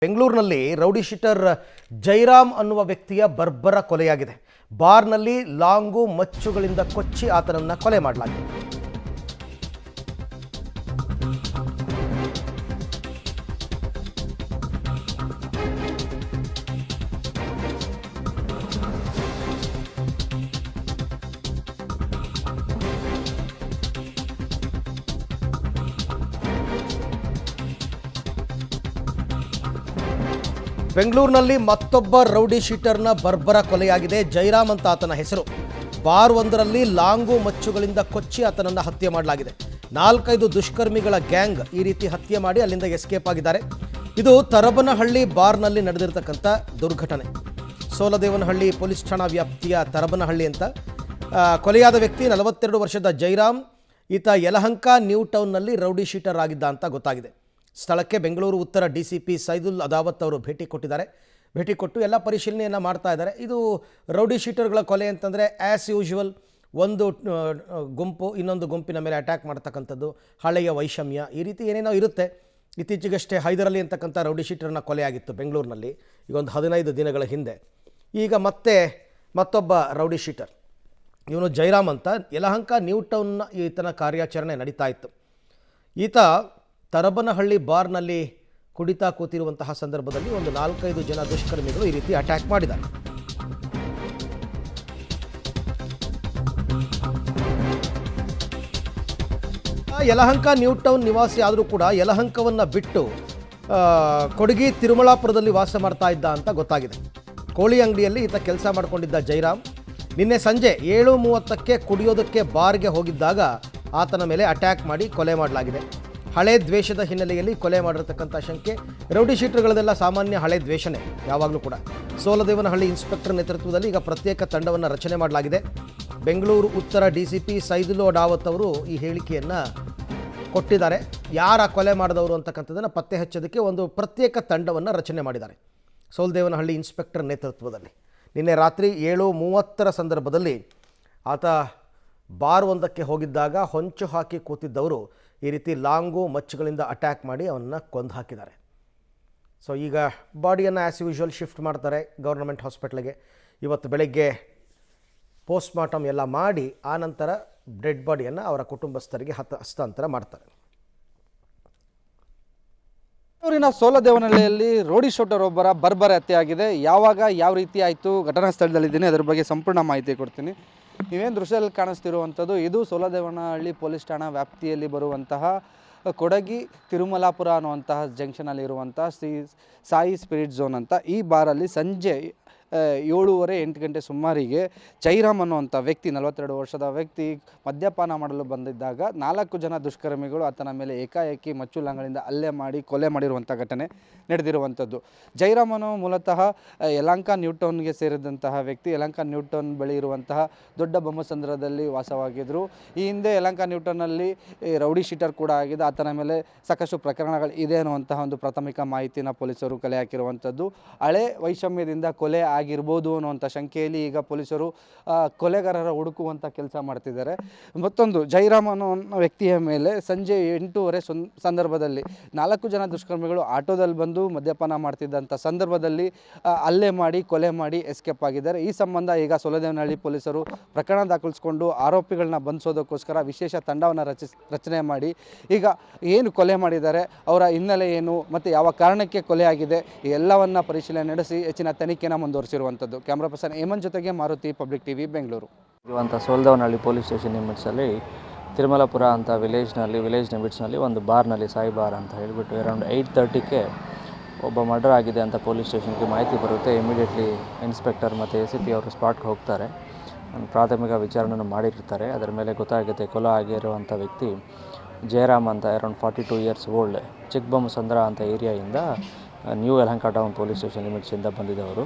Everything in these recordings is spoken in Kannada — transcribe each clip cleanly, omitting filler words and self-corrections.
ಬೆಂಗಳೂರಿನಲ್ಲಿ ರೌಡಿ ಶೀಟರ್ ಜೈರಾಮ್ ಅನ್ನುವ ವ್ಯಕ್ತಿಯ ಬರ್ಬರ ಕೊಲೆಯಾಗಿದೆ. ಬಾರ್ನಲ್ಲಿ ಲಾಂಗು ಮಚ್ಚುಗಳಿಂದ ಕೊಚ್ಚಿ ಆತನನ್ನು ಕೊಲೆ ಮಾಡಲಾಗಿದೆ. ಬೆಂಗಳೂರಿನಲ್ಲಿ ಮತ್ತೊಬ್ಬ ರೌಡಿ ಶೀಟರ್ನ ಬರ್ಬರ ಕೊಲೆಯಾಗಿದೆ. ಜೈರಾಮ್ ಅಂತ ಆತನ ಹೆಸರು. ಬಾರ್ ಒಂದರಲ್ಲಿ ಲಾಂಗು ಮಚ್ಚುಗಳಿಂದ ಕೊಚ್ಚಿ ಆತನನ್ನು ಹತ್ಯೆ ಮಾಡಲಾಗಿದೆ. 4-5 ದುಷ್ಕರ್ಮಿಗಳ ಗ್ಯಾಂಗ್ ಈ ರೀತಿ ಹತ್ಯೆ ಮಾಡಿ ಅಲ್ಲಿಂದ ಎಸ್ಕೇಪ್ ಆಗಿದ್ದಾರೆ. ಇದು ತರಬನಹಳ್ಳಿ ಬಾರ್ನಲ್ಲಿ ನಡೆದಿರತಕ್ಕಂಥ ದುರ್ಘಟನೆ. ಸೋಲದೇವನಹಳ್ಳಿ ಪೊಲೀಸ್ ಠಾಣಾ ವ್ಯಾಪ್ತಿಯ ತರಬನಹಳ್ಳಿ ಅಂತ ಕೊಲೆಯಾದ ವ್ಯಕ್ತಿ 42 ವರ್ಷದ ಜೈರಾಮ್. ಈತ ಯಲಹಂಕ ನ್ಯೂ ಟೌನ್ನಲ್ಲಿ ರೌಡಿ ಶೀಟರ್ ಆಗಿದ್ದ ಅಂತ ಗೊತ್ತಾಗಿದೆ. ಸ್ಥಳಕ್ಕೆ ಬೆಂಗಳೂರು ಉತ್ತರ ಡಿಸಿಪಿ ಸೈದುಲ್ ಅದಾವತ್ ಅವರು ಭೇಟಿ ಕೊಟ್ಟು ಎಲ್ಲ ಪರಿಶೀಲನೆಯನ್ನು ಮಾಡ್ತಾ ಇದ್ದಾರೆ. ಇದು ರೌಡಿ ಶೀಟರ್ಗಳ ಕೊಲೆ ಅಂತಂದರೆ ಆ್ಯಸ್ ಯೂಶುವಲ್ ಒಂದು ಗುಂಪು ಇನ್ನೊಂದು ಗುಂಪಿನ ಮೇಲೆ ಅಟ್ಯಾಕ್ ಮಾಡ್ತಕ್ಕಂಥದ್ದು, ಹಳೆಯ ವೈಷಮ್ಯ, ಈ ರೀತಿ ಏನೇನೋ ಇರುತ್ತೆ. ಇತ್ತೀಚೆಗಷ್ಟೇ ಹೈದರಾಲಿ ಅಂತಕ್ಕಂಥ ರೌಡಿ ಶೀಟರ್ನ ಕೊಲೆ ಆಗಿತ್ತು ಬೆಂಗಳೂರಿನಲ್ಲಿ, ಈಗ ಒಂದು 15 ದಿನಗಳ ಹಿಂದೆ. ಈಗ ಮತ್ತೊಬ್ಬ ರೌಡಿ ಶೀಟರ್ ಇವನು ಜೈರಾಮ್ ಅಂತ, ಯಲಹಂಕ ನ್ಯೂ ಟೌನ್ನ ಈತನ ಕಾರ್ಯಾಚರಣೆ ನಡೀತಾ ಇತ್ತು. ಈತ ತರಬನಹಳ್ಳಿ ಬಾರ್ನಲ್ಲಿ ಕುಡಿತಾ ಕೂತಿರುವಂತಹ ಸಂದರ್ಭದಲ್ಲಿ ಒಂದು 4-5 ಜನ ದುಷ್ಕರ್ಮಿಗಳು ಈ ರೀತಿ ಅಟ್ಯಾಕ್ ಮಾಡಿದ್ದಾರೆ. ಯಲಹಂಕ ನ್ಯೂ ಟೌನ್ ನಿವಾಸಿ ಆದರೂ ಕೂಡ ಯಲಹಂಕವನ್ನು ಬಿಟ್ಟು ಕೊಡಗಿ ತಿರುಮಲಾಪುರದಲ್ಲಿ ವಾಸ ಮಾಡ್ತಾ ಇದ್ದ ಅಂತ ಗೊತ್ತಾಗಿದೆ. ಕೋಳಿ ಅಂಗಡಿಯಲ್ಲಿ ಈತ ಕೆಲಸ ಮಾಡಿಕೊಂಡಿದ್ದ ಜೈರಾಮ್ ನಿನ್ನೆ ಸಂಜೆ 7:30ಕ್ಕೆ ಕುಡಿಯೋದಕ್ಕೆ ಬಾರ್ಗೆ ಹೋಗಿದ್ದಾಗ ಆತನ ಮೇಲೆ ಅಟ್ಯಾಕ್ ಮಾಡಿ ಕೊಲೆ ಮಾಡಲಾಗಿದೆ. ಹಳೆ ದ್ವೇಷದ ಹಿನ್ನೆಲೆಯಲ್ಲಿ ಕೊಲೆ ಮಾಡಿರತಕ್ಕಂಥ ಶಂಕೆ. ರೌಡಿ ಶೀಟರ್ಗಳದೆಲ್ಲ ಸಾಮಾನ್ಯ ಹಳೆ ದ್ವೇಷನೇ ಯಾವಾಗಲೂ ಕೂಡ. ಸೋಲದೇವನಹಳ್ಳಿ ಇನ್ಸ್ಪೆಕ್ಟರ್ ನೇತೃತ್ವದಲ್ಲಿ ಈಗ ಪ್ರತ್ಯೇಕ ತಂಡವನ್ನು ರಚನೆ ಮಾಡಲಾಗಿದೆ. ಬೆಂಗಳೂರು ಉತ್ತರ ಡಿಸಿಪಿ ಸೈದುಲ್ ಅದಾವತ್ ಅವರು ಈ ಹೇಳಿಕೆಯನ್ನು ಕೊಟ್ಟಿದ್ದಾರೆ. ಯಾರ ಕೊಲೆ ಮಾಡಿದವರು ಅಂತಕ್ಕಂಥದ್ದನ್ನು ಪತ್ತೆ ಹಚ್ಚೋದಕ್ಕೆ ಒಂದು ಪ್ರತ್ಯೇಕ ತಂಡವನ್ನು ರಚನೆ ಮಾಡಿದ್ದಾರೆ ಸೋಲದೇವನಹಳ್ಳಿ ಇನ್ಸ್ಪೆಕ್ಟರ್ ನೇತೃತ್ವದಲ್ಲಿ. ನಿನ್ನೆ ರಾತ್ರಿ 7:30 ಸಂದರ್ಭದಲ್ಲಿ ಆತ ಬಾರ್ ಒಂದಕ್ಕೆ ಹೋಗಿದ್ದಾಗ ಹೊಂಚು ಹಾಕಿ ಕೂತಿದ್ದವರು ಈ ರೀತಿ ಲಾಂಗು ಮಚ್ಚುಗಳಿಂದ ಅಟ್ಯಾಕ್ ಮಾಡಿ ಅವನ್ನ ಕೊಂದು ಹಾಕಿದ್ದಾರೆ. ಸೊ ಈಗ ಬಾಡಿಯನ್ನು ಆ್ಯಸ್ ಯೂಶುವಲ್ ಶಿಫ್ಟ್ ಮಾಡ್ತಾರೆ ಗೌರ್ನಮೆಂಟ್ ಹಾಸ್ಪಿಟ್ಲಿಗೆ. ಇವತ್ತು ಬೆಳಗ್ಗೆ ಪೋಸ್ಟ್ಮಾರ್ಟಮ್ ಎಲ್ಲ ಮಾಡಿ ಆನಂತರ ಡೆಡ್ ಬಾಡಿಯನ್ನು ಅವರ ಕುಟುಂಬಸ್ಥರಿಗೆ ಹಸ್ತಾಂತರ ಮಾಡ್ತಾರೆ. ಬೆಂಗಳೂರಿನ ಸೋಲದೇವನಹಳ್ಳಿಯಲ್ಲಿ ರೌಡಿ ಶೂಟರ್ ಒಬ್ಬರ ಬರ್ಬರ ಹತ್ಯೆಯಾಗಿದೆ. ಯಾವ ರೀತಿ ಆಯಿತು, ಘಟನಾ ಸ್ಥಳದಲ್ಲಿದ್ದೀನಿ, ಅದರ ಬಗ್ಗೆ ಸಂಪೂರ್ಣ ಮಾಹಿತಿ ಕೊಡ್ತೀನಿ. ನೀವೇನು ದೃಶ್ಯದಲ್ಲಿ ಕಾಣಿಸ್ತಿರುವಂಥದ್ದು ಇದು ಸೋಲದೇವನಹಳ್ಳಿ ಪೊಲೀಸ್ ಠಾಣಾ ವ್ಯಾಪ್ತಿಯಲ್ಲಿ ಬರುವಂತಹ ಕೊಡಗಿ ತಿರುಮಲಾಪುರ ಅನ್ನುವಂತಹ ಜಂಕ್ಷನಲ್ಲಿರುವಂತಹ ಸಾಯಿ ಸ್ಪಿರಿಟ್ ಝೋನ್ ಅಂತ ಈ ಬಾರಲ್ಲಿ ಸಂಜೆ 7:30-8 ಗಂಟೆ ಸುಮಾರಿಗೆ ಜೈರಾಮ್ ಅನ್ನುವಂಥ ವ್ಯಕ್ತಿ, 42 ವರ್ಷದ ವ್ಯಕ್ತಿ, ಮದ್ಯಪಾನ ಮಾಡಲು ಬಂದಿದ್ದಾಗ 4 ಜನ ದುಷ್ಕರ್ಮಿಗಳು ಆತನ ಮೇಲೆ ಏಕಾಏಕಿ ಮಚ್ಚುಲಾಂಗಳಿಂದ ಹಲ್ಲೆ ಮಾಡಿ ಕೊಲೆ ಮಾಡಿರುವಂಥ ಘಟನೆ ನಡೆದಿರುವಂಥದ್ದು. ಜೈರಾಮನು ಮೂಲತಃ ಯಲಹಂಕ ನ್ಯೂ ಟೌನ್ಗೆ ಸೇರಿದಂತಹ ವ್ಯಕ್ತಿ. ಯಲಹಂಕ ನ್ಯೂ ಟೌನ್ ಬಳಿ ಇರುವಂತಹ ದೊಡ್ಡ ಬೊಮ್ಮಸಂದ್ರದಲ್ಲಿ ವಾಸವಾಗಿದ್ದರು. ಈ ಹಿಂದೆ ಯಲಹಂಕ ನ್ಯೂ ಟೌನ್ನಲ್ಲಿ ರೌಡಿ ಶೀಟರ್ ಕೂಡ ಆಗಿದೆ. ಆತನ ಮೇಲೆ ಸಾಕಷ್ಟು ಪ್ರಕರಣಗಳು ಇದೆ ಅನ್ನುವಂತಹ ಒಂದು ಪ್ರಾಥಮಿಕ ಮಾಹಿತಿನ ಪೊಲೀಸರು ಕಲೆ ಹಾಕಿರುವಂಥದ್ದು. ಹಳೆ ವೈಷಮ್ಯದಿಂದ ಕೊಲೆ ಆಗಿರ್ಬೋದು ಅನ್ನುವಂಥ ಶಂಕೆಯಲ್ಲಿ ಈಗ ಪೊಲೀಸರು ಕೊಲೆಗಾರರ ಹುಡುಕುವಂಥ ಕೆಲಸ ಮಾಡ್ತಿದ್ದಾರೆ. ಮತ್ತೊಂದು ಜೈರಾಮ್ ಅನ್ನೋ ವ್ಯಕ್ತಿಯ ಮೇಲೆ ಸಂಜೆ 8:30 ಸಂದರ್ಭದಲ್ಲಿ 4 ಜನ ದುಷ್ಕರ್ಮಿಗಳು ಆಟೋದಲ್ಲಿ ಬಂದು ಮದ್ಯಪಾನ ಮಾಡ್ತಿದ್ದಂಥ ಸಂದರ್ಭದಲ್ಲಿ ಹಲ್ಲೆ ಮಾಡಿ ಕೊಲೆ ಮಾಡಿ ಎಸ್ಕೇಪ್ ಆಗಿದ್ದಾರೆ. ಈ ಸಂಬಂಧ ಈಗ ಸೋಲದೇವನಹಳ್ಳಿ ಪೊಲೀಸರು ಪ್ರಕರಣ ದಾಖಲಿಸಿಕೊಂಡು ಆರೋಪಿಗಳನ್ನ ಬಂಧಿಸೋದಕ್ಕೋಸ್ಕರ ವಿಶೇಷ ತಂಡವನ್ನು ರಚನೆ ಮಾಡಿ ಈಗ ಏನು ಕೊಲೆ ಮಾಡಿದ್ದಾರೆ, ಅವರ ಹಿನ್ನೆಲೆ ಏನು ಮತ್ತು ಯಾವ ಕಾರಣಕ್ಕೆ ಕೊಲೆ ಆಗಿದೆ, ಎಲ್ಲವನ್ನ ಪರಿಶೀಲನೆ ನಡೆಸಿ ಹೆಚ್ಚಿನ ತನಿಖೆನ ಮುಂದುವರಿಸಿರುವಂಥದ್ದು. ಕ್ಯಾಮ್ರಾ ಪರ್ಸನ್ ಹೇಮಂತ್ ಜೊತೆಗೆ ಮಾರುತಿ, ಪಬ್ಲಿಕ್ ಟಿವಿ, ಬೆಂಗಳೂರು. ಇರುವಂಥ ಸೋಲದೇವನಹಳ್ಳಿ ಪೊಲೀಸ್ ಸ್ಟೇಷನ್ ಲಿಮಿಟ್ಸಲ್ಲಿ ತಿರುಮಲಾಪುರ ಅಂತ ವಿಲೇಜ್ ಲಿಮಿಟ್ಸ್ನಲ್ಲಿ ಒಂದು ಬಾರ್ನಲ್ಲಿ ಸಾಯಿ ಬಾರ್ ಅಂತ ಹೇಳಿಬಿಟ್ಟು ಅರೌಂಡ್ 8:30ಕ್ಕೆ ಒಬ್ಬ ಮರ್ಡರ್ ಆಗಿದೆ ಅಂತ ಪೊಲೀಸ್ ಸ್ಟೇಷನ್ಗೆ ಮಾಹಿತಿ ಬರುತ್ತೆ. ಇಮಿಡಿಯೇಟ್ಲಿ ಇನ್ಸ್ಪೆಕ್ಟರ್ ಮತ್ತು ACP ಅವರು ಸ್ಪಾಟ್ಗೆ ಹೋಗ್ತಾರೆ. ಪ್ರಾಥಮಿಕ ವಿಚಾರಣೆಯನ್ನು ಮಾಡಿರ್ತಾರೆ. ಅದರ ಮೇಲೆ ಗೊತ್ತಾಗುತ್ತೆ ಕೊಲೆ ಆಗಿರುವಂಥ ವ್ಯಕ್ತಿ ಜಯರಾಮ್ ಅಂತ, ಅರೌಂಡ್ 42 ಇಯರ್ಸ್ ಓಲ್ಡ್, ಚಿಕ್ಕಬೊಮ್ಮಸಂದ್ರ ಅಂತ ಏರಿಯಾಯಿಂದ new Yelahanka town police station ಲಿಮಿಟ್ಸಿಂದ ಬಂದಿದ್ದವರು.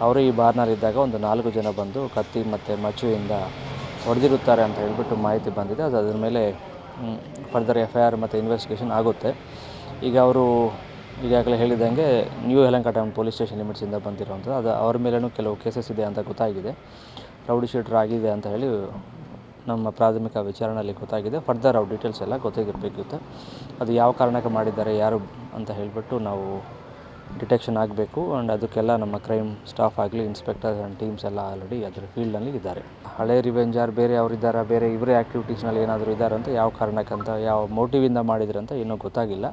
ಅವರು ಈ ಬಾರ್ನಲ್ಲಿದ್ದಾಗ ಒಂದು 4 ಜನ ಬಂದು ಕತ್ತಿ ಮತ್ತು ಮಚ್ಚುವಿಂದ ಹೊಡೆದಿರುತ್ತಾರೆ ಅಂತ ಹೇಳಿಬಿಟ್ಟು ಮಾಹಿತಿ ಬಂದಿದೆ. ಅದರ ಮೇಲೆ ಫರ್ದರ್ FIR ಮತ್ತು ಇನ್ವೆಸ್ಟಿಗೇಷನ್ ಆಗುತ್ತೆ. ಈಗ ಅವರು ಈಗಾಗಲೇ ಹೇಳಿದಂಗೆ new Yelahanka town police station ಲಿಮಿಟ್ಸಿಂದ ಬಂದಿರುವಂಥದ್ದು. ಅದು ಅವ್ರ ಮೇಲೂ ಕೆಲವು ಕೇಸಸ್ ಇದೆ ಅಂತ ಗೊತ್ತಾಗಿದೆ. ರೌಡಿ ಶೀಟರ್ ಆಗಿದೆ ಅಂತ ಹೇಳಿ ನಮ್ಮ ಪ್ರಾಥಮಿಕ ವಿಚಾರಣೆಯಲ್ಲಿ ಗೊತ್ತಾಗಿದೆ. ಫರ್ದರ್ ಅವ್ರ ಡೀಟೇಲ್ಸ್ ಎಲ್ಲ ಗೊತ್ತಾಗಿರಬೇಕಿತ್ತು. ಅದು ಯಾವ ಕಾರಣಕ್ಕೆ ಮಾಡಿದ್ದಾರೆ, ಯಾರು ಅಂತ ಹೇಳಿಬಿಟ್ಟು ನಾವು ಡಿಟೆಕ್ಷನ್ ಆಗಬೇಕು. ಆ್ಯಂಡ್ ಅದಕ್ಕೆಲ್ಲ ನಮ್ಮ ಕ್ರೈಮ್ ಸ್ಟಾಫ್ ಆಗಲಿ, ಇನ್ಸ್ಪೆಕ್ಟರ್ಸ್ ಆ್ಯಂಡ್ ಟೀಮ್ಸ್ ಎಲ್ಲ ಆಲ್ರೆಡಿ ಅದರ ಫೀಲ್ಡ್ನಲ್ಲಿ ಇದ್ದಾರೆ. ಹಳೆ ರಿವೆಂಜರ್ ಬೇರೆ ಅವರಿದ್ದಾರೆ, ಬೇರೆ ಇವರೇ ಆ್ಯಕ್ಟಿವಿಟೀಸ್ನಲ್ಲಿ ಏನಾದರೂ ಇದ್ದಾರೆ ಅಂತ, ಯಾವ ಕಾರಣಕ್ಕಂತ, ಯಾವ ಮೋಟಿವಿಂದ ಮಾಡಿದ್ರೆ ಅಂತ ಇನ್ನೂ ಗೊತ್ತಾಗಿಲ್ಲ.